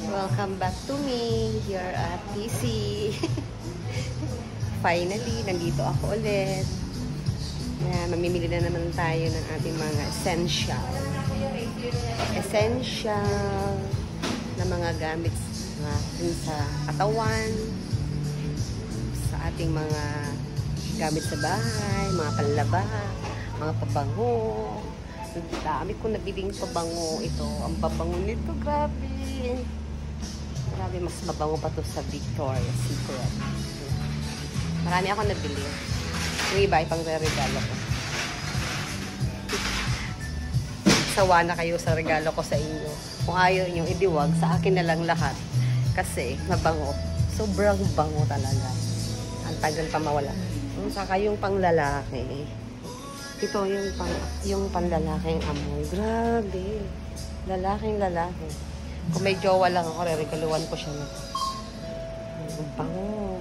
Welcome back to me here at PC. Finally, nandito ako ulit. Yan, mamimili na naman tayo ng ating mga essential na mga gamit natin sa katawan, sa ating mga gamit sa bahay, mga panlaba, mga pabango. Ang dami ko nabiling pabango ito. Ang pabango nito, grabe. Grabe, mas mabango pa to sa Victoria's Secret. Marami ako nabili. Yung iba, ipang regalo ko. Sawa na kayo sa regalo ko sa inyo. Kung ayaw nyo idiwag, sa akin na lang lahat. Kasi, mabango. Sobrang bango talaga. Ang tagal pa mawala. Saka yung panglalaki. Ito yung panlalaking amoy. Grabe. Lalaking lalaki. Kung may jowa lang ako, regaluhan ko siya. Ang bango.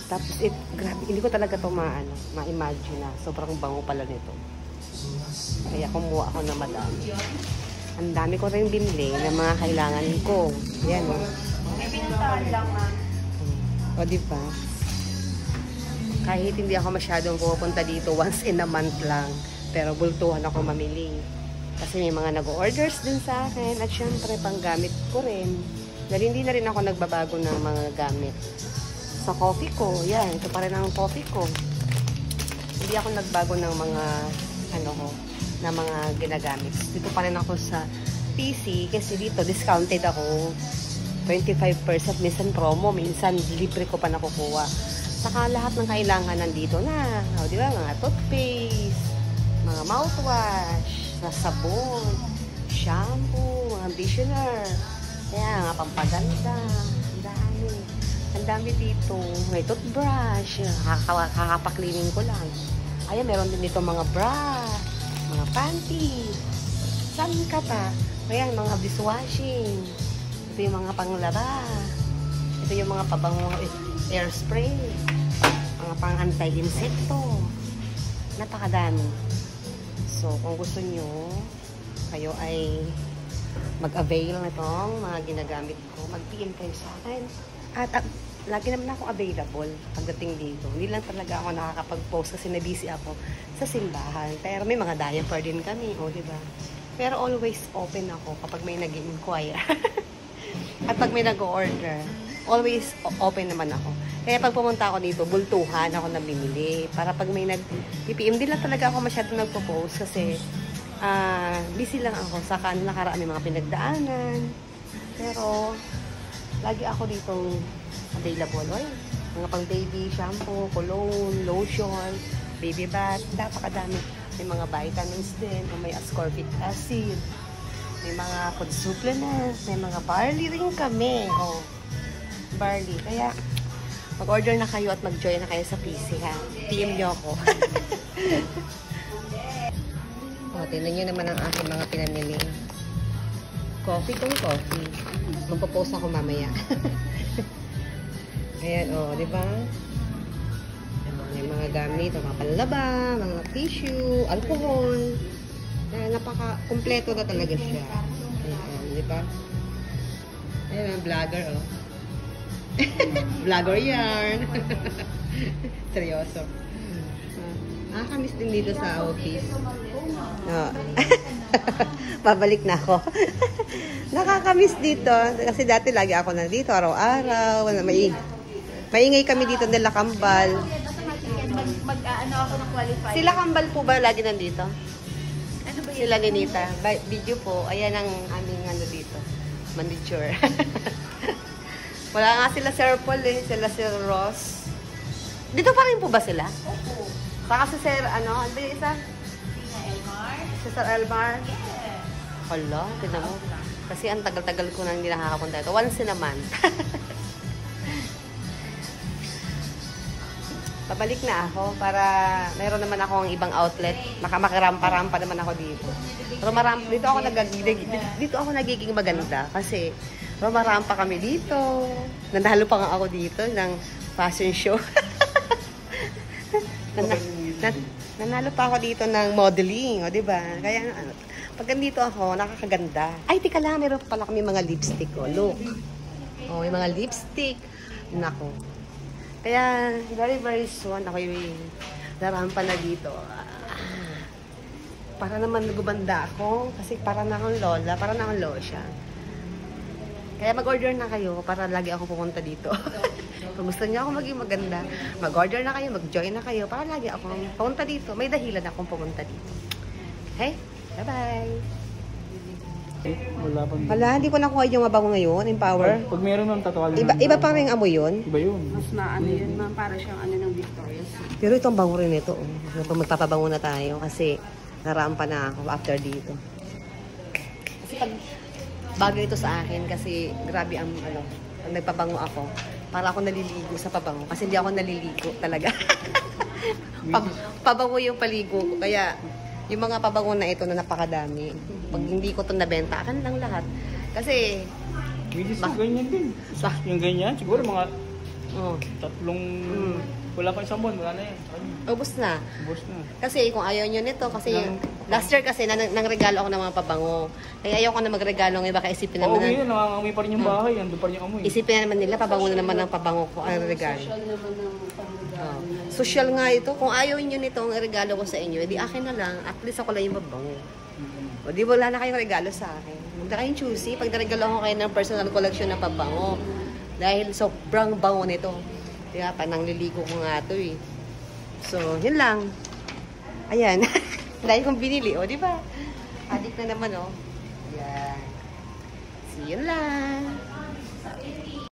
Tapos, grabe, hindi ko talaga ito ma-imagine na sobrang bango pala nito. Kaya kumuha ako na madami. Ang dami ko rin binili ng mga kailangan ko. Yan, o. May pinuntahan lang, ma'am. O, diba? Kahit hindi ako masyadong pupunta dito once in a month lang. Pero bultuhan ako mamili. Kasi may mga nag-orders din sa akin. At syempre, panggamit ko rin. Dahil hindi na rin ako nagbabago ng mga gamit. Sa coffee ko, yan. Ito pa rin ang coffee ko. Hindi ako nagbago ng mga, na mga ginagamit. Dito pa rin ako sa PC. Kasi dito, discounted ako. 25%. Minsan promo, minsan libre ko pa nakukuha. Saka lahat ng kailangan nandito na. O, di ba? Mga toothpaste, mga mouthwash, na sabon, shampoo, mga conditioner. Kaya nga, pampaganda. Ang dami. Ang dami dito. May toothbrush. Kakapaklining ko lang. Ayan, meron din dito mga bra, mga panty. Saan ka pa? Ayan, mga dishwashing. Ito yung mga panglaba. Ito yung mga pabango air spray. Mga pang anti-insekto. Napakadami. So, kung gusto nyo, kayo ay mag-avail na itong mga ginagamit ko. Mag-PM kayo sa akin. At lagi naman ako available pagdating dito. Hindi lang talaga ako nakakapag-post kasi na-busy ako sa simbahan. Pero may mga diaper din kami, diba? Pero always open ako kapag may nag-inquire. At pag may nag-order, always open naman ako. Kaya pag pumunta ako dito, bultuhan ako na bimili. Para pag may nag-PPM, hindi lang talaga ako masyadong nagpo-post kasi busy lang ako. Saka nakaraan may mga pinagdaanan. Pero, lagi ako ditong available. Mga pang baby, shampoo, cologne, lotion, baby bath, napakadami. May mga vitamins din, may ascorbic acid, may mga food supplements, may mga barley rin kami. Barley. Kaya, mag-order na kayo at mag-join na kayo sa PC, ha? PM nyo ako. Tingnan nyo naman ang aking mga pinamili. Coffee tong coffee. Magpo-post ako mamaya. Ayan, di ba? May mga gamit, mga panlaba, mga tissue, alcohol. Napaka-kompleto na talaga siya. Di ba? Ayan, vlogger, vlogger yarn. Seryoso. Nakakamiss din dito sa office. Babalik na ako. Nakakamiss dito. Kasi dati lagi ako nandito, araw-araw. Maingay kami dito nila Kambal. Mag-ano ako ng qualified. Sila Kambal po ba lagi nandito? Ano ba yun? Sila Ninita. Video po. Ayan ang aming dito. Manicure. Wala nga sila Sir Paul sila Sir Ross. Dito pa rin po ba sila? Opo. Saka si Sir, ano ba yung isa? Sina Elmar? Si Sir Elmar? Yeah. Hala, tinan mo. Kasi ang tagal-tagal ko nang hindi nakakapunta ito. Once in a month. Pabalik na ako para mayroon naman akong ibang outlet. Makamakirampa-rampa naman ako dito. Pero dito ako nagiging maganda kasi marampa kami dito. Nanalo pa nga ako dito ng fashion show. Nanalo pa ako dito ng modeling, o diba? Kaya Pag nandito ako, nakakaganda. Ay, tika lang, meron pala kami mga lipstick. Oh, look. Oh, may mga lipstick. Nako. Kaya, very, very soon, ako yung narampa na dito. Para naman nagubanda ako. Kasi para na akong lola, para na akong losya. Kaya mag-order na kayo para lagi ako pumunta dito. Kung gusto niyo ako maging maganda, mag-order na kayo, mag-join na kayo para lagi ako pumunta dito. May dahilan akong pumunta dito. Okay? Bye-bye! Wala pang... Wala, hindi ko nakuha yung mabango ngayon, Empower. Pag meron ng tatawagin. Iba pa rin amoy yun. Iba yun. Mas maano yun, ma'am. Para siyang ano ng Victoria's Secret. Pero itong bango rin ito. Oh. Magpapabango na tayo kasi narampa na ako after dito. Kasi pag bagay ito sa akin kasi grabe ang ano, pag nagpabango ako, para ako naliligo sa pabango kasi hindi ako naliligo talaga. Pabango yung paligo ko kaya yung mga pabango na ito na napakadami. Pag hindi ko ito nabenta, akin lang lahat. Kasi Midis yung ganyan din. Yung ganyan, siguro mga tatlong... Wala pa isang buwan, wala na yan. ubos na. Ubus na. Kasi kung ayaw nyo nito, kasi last year kasi nang regalo ako ng mga pabango. Kaya ayaw ko na magregalo ng iba, kaya isipin naman Oo, yun, nangangamoy pa rin yung bahay. Ando pa rin yung amoy. isipin na naman nila, pabango na naman ng pabango ko ang regalo. Social naman ng pangregalo. Social nga ito. Kung ayaw nyo nito ang regalo ko sa inyo, edi akin na lang. At least ako lang yung pabango. O di wala na kayong regalo sa akin. Huwag na kayong choosy. Pag naregalo ko kayo ng personal collection na pabango. Dahil sobrang bango nito. Kaya pa, nang liligo ko nga ito eh. So, yun lang. Ayan. Dahil kong binili, o, di ba? Adik na naman, o. Ayan. So, yun lang.